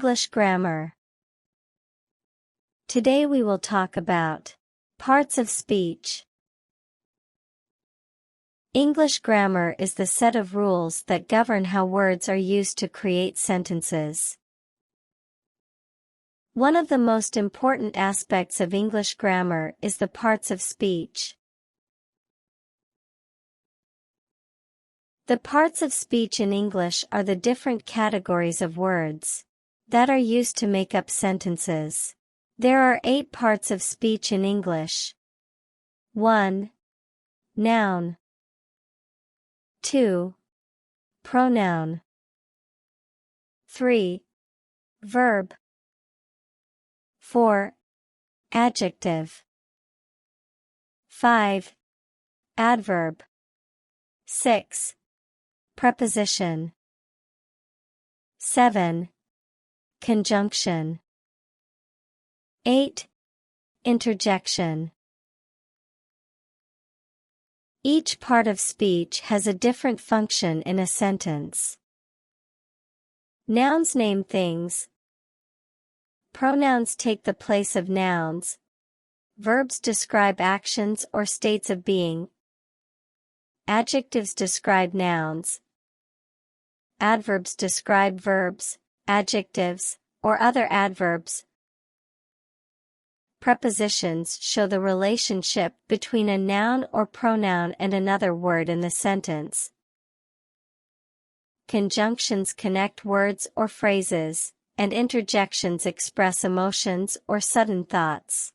English grammar. Today we will talk about parts of speech. English grammar is the set of rules that govern how words are used to create sentences. One of the most important aspects of English grammar is the parts of speech. The parts of speech in English are the different categories of words that are used to make up sentences. There are 8 parts of speech in English. 1. Noun. 2. Pronoun. 3. Verb. 4. Adjective. 5. Adverb. 6. Preposition. 7. Conjunction. 8. Interjection. Each part of speech has a different function in a sentence. Nouns name things. Pronouns take the place of nouns. Verbs describe actions or states of being. Adjectives describe nouns. Adverbs describe verbs, adjectives, or other adverbs. Prepositions show the relationship between a noun or pronoun and another word in the sentence. Conjunctions connect words or phrases, and interjections express emotions or sudden thoughts.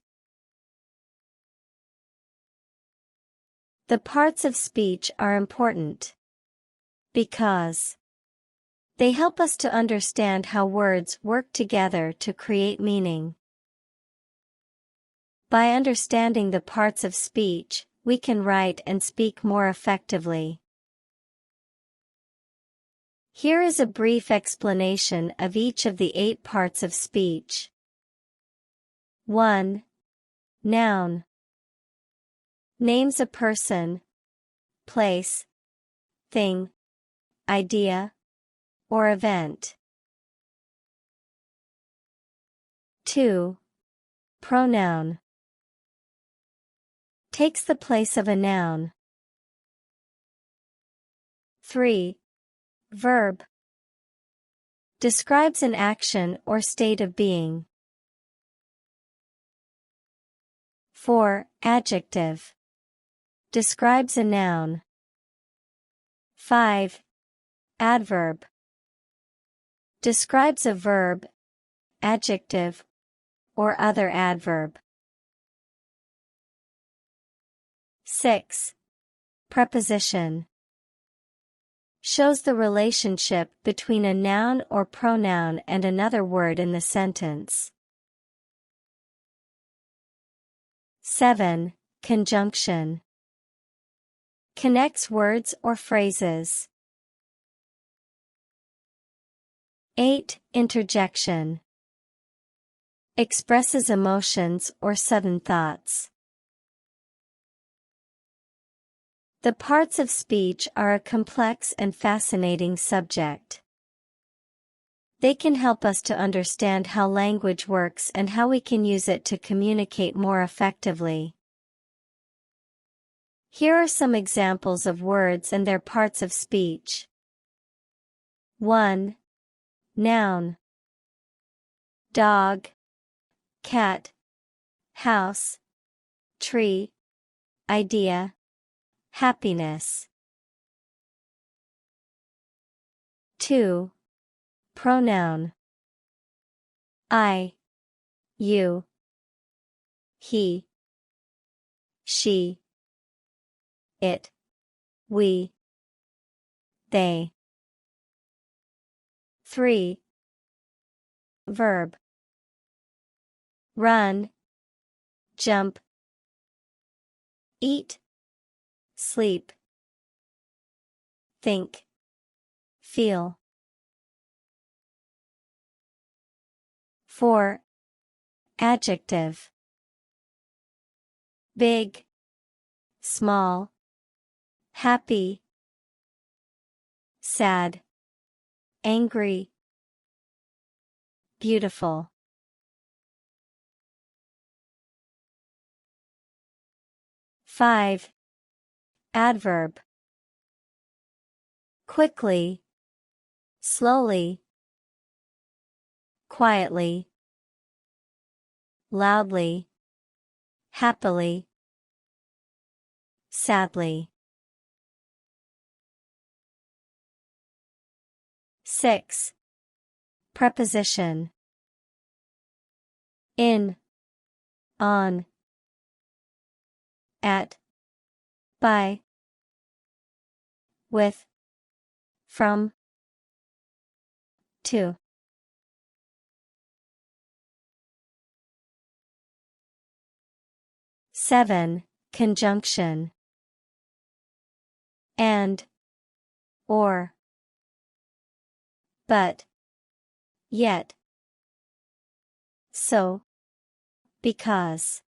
The parts of speech are important because they help us to understand how words work together to create meaning. By understanding the parts of speech, we can write and speak more effectively. Here is a brief explanation of each of the 8 parts of speech. 1. Noun. Names a person, place, thing, idea, or event. 2. Pronoun. Takes the place of a noun. 3. Verb. Describes an action or state of being. 4. Adjective. Describes a noun. 5. Adverb. Describes a verb, adjective, or other adverb. 6. Preposition. Shows the relationship between a noun or pronoun and another word in the sentence. 7. Conjunction. Connects words or phrases. 8. Interjection. Expresses emotions or sudden thoughts. The parts of speech are a complex and fascinating subject. They can help us to understand how language works and how we can use it to communicate more effectively. Here are some examples of words and their parts of speech. 1. Noun. Dog, cat, house, tree, idea, happiness. 2. Pronoun. I, you, he, she, it, we, they. 3. Verb. Run, jump, eat, sleep, think, feel. 4. Adjective. Big, small, happy, sad, angry, beautiful. 5. Adverb. Quickly, slowly, quietly, loudly, happily, sadly. 6. Preposition. In, on, at, by, with, from, to. 7. Conjunction. And, or, but, yet, so, because.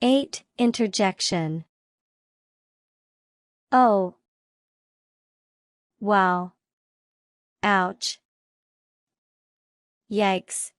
8. Interjection. Oh, wow, ouch, yikes.